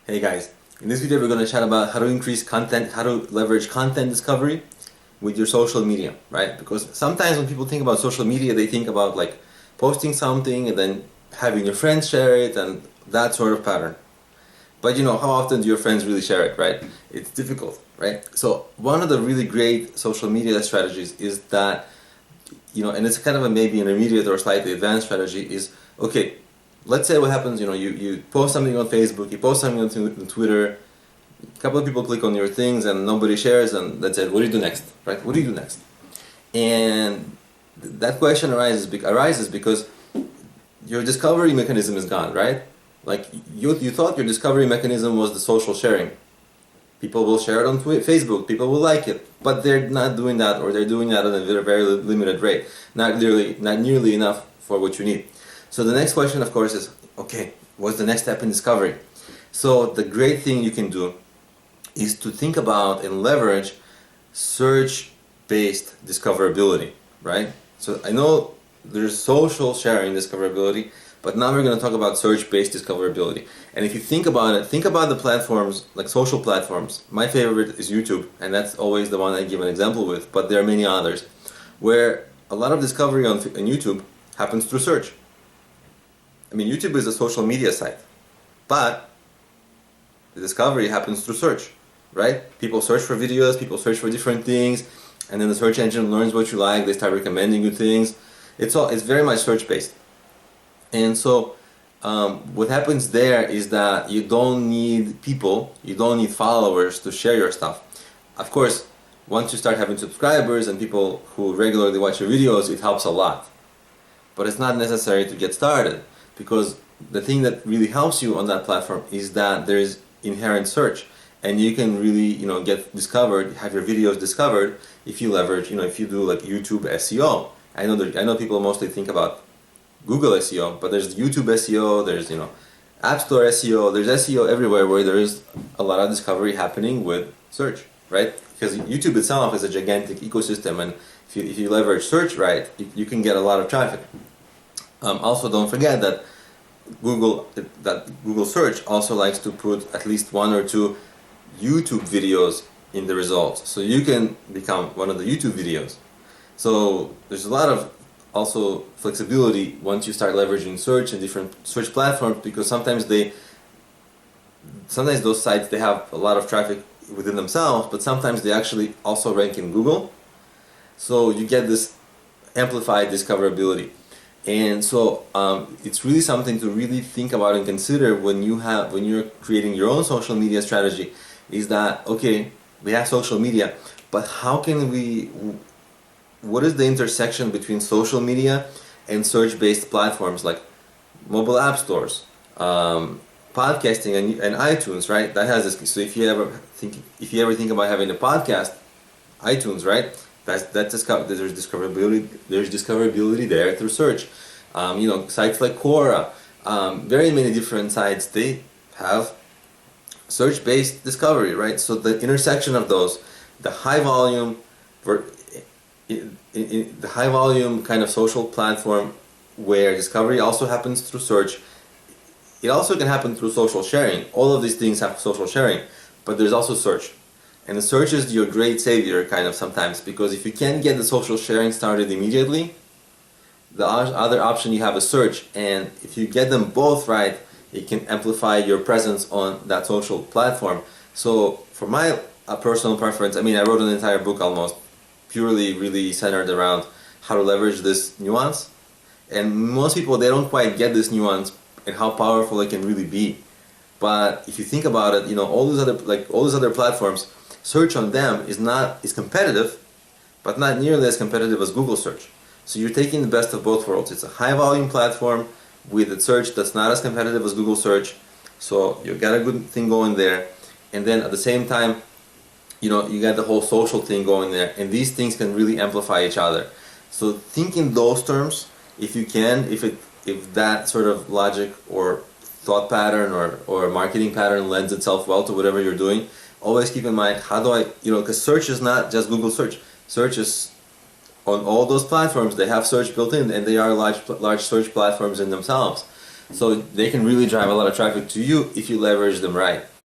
Hey guys, in this video we're going to chat about how to increase content, how to leverage content discovery with your social media, right? Because sometimes when people think about social media, they think about like posting something and then having your friends share it and that sort of pattern. But how often do your friends really share it, right? It's difficult, right? So one of the really great social media strategies is that, and it's kind of a maybe intermediate or slightly advanced strategy is, okay, let's say what happens, you post something on Facebook, you post something on Twitter, a couple of people click on your things and nobody shares, and that's it. What do you do next, right? What do you do next? And that question arises because your discovery mechanism is gone, right? Like you thought your discovery mechanism was the social sharing. People will share it on Facebook, people will like it, but they're not doing that, or they're doing that at a very limited rate, not nearly enough for what you need. So the next question, of course, is, okay, what's the next step in discovery? So the great thing you can do is to think about and leverage search-based discoverability, right? So I know there's social sharing discoverability, but now we're going to talk about search-based discoverability. And if you think about it, think about the platforms, like social platforms. My favorite is YouTube, and that's always the one I give an example with, but there are many others, where a lot of discovery on YouTube happens through search. I mean, YouTube is a social media site, but the discovery happens through search, right? People search for videos, people search for different things, and then the search engine learns what you like, they start recommending you things. It's very much search-based. And so what happens there is that you don't need people, you don't need followers to share your stuff. Of course, once you start having subscribers and people who regularly watch your videos, it helps a lot. But it's not necessary to get started, because the thing that really helps you on that platform is that there is inherent search, and you can really get discovered, have your videos discovered if you leverage, if you do like YouTube SEO. I know people mostly think about Google SEO, but there's YouTube SEO, there's App Store SEO, there's SEO everywhere where there is a lot of discovery happening with search, right? Because YouTube itself is a gigantic ecosystem, and if you leverage search right, you can get a lot of traffic. Also, don't forget that Google search also likes to put at least one or two YouTube videos in the results, so you can become one of the YouTube videos. So there's a lot of also flexibility once you start leveraging search and different search platforms, because sometimes those sites, they have a lot of traffic within themselves, but sometimes they actually also rank in Google. So you get this amplified discoverability. And so it's really something to really think about and consider when you're creating your own social media strategy, is that, okay, we have social media, but what is the intersection between social media and search-based platforms like mobile app stores, podcasting, and iTunes, right? That has this. So if you ever think about having a podcast, iTunes, right? There's discoverability. There's discoverability there through search. Sites like Quora, very many different sites, they have search-based discovery, right? So the intersection of those, the high volume kind of social platform where discovery also happens through search, it also can happen through social sharing. All of these things have social sharing, but there's also search. And the search is your great savior kind of sometimes, because if you can't get the social sharing started immediately, the other option you have is search, and if you get them both right, it can amplify your presence on that social platform. So for my personal preference, I wrote an entire book almost purely really centered around how to leverage this nuance, and most people, they don't quite get this nuance and how powerful it can really be. But if you think about it, all these other platforms, search on them is competitive, but not nearly as competitive as Google search. So you're taking the best of both worlds. It's a high volume platform with a search that's not as competitive as Google search, so you got a good thing going there, and then at the same time, you got the whole social thing going there, and these things can really amplify each other. So think in those terms, if you can, if that sort of logic or thought pattern or marketing pattern lends itself well to whatever you're doing. Always keep in mind, how do I, because search is not just Google search. Search is on all those platforms. They have search built in, and they are large search platforms in themselves. So they can really drive a lot of traffic to you if you leverage them right.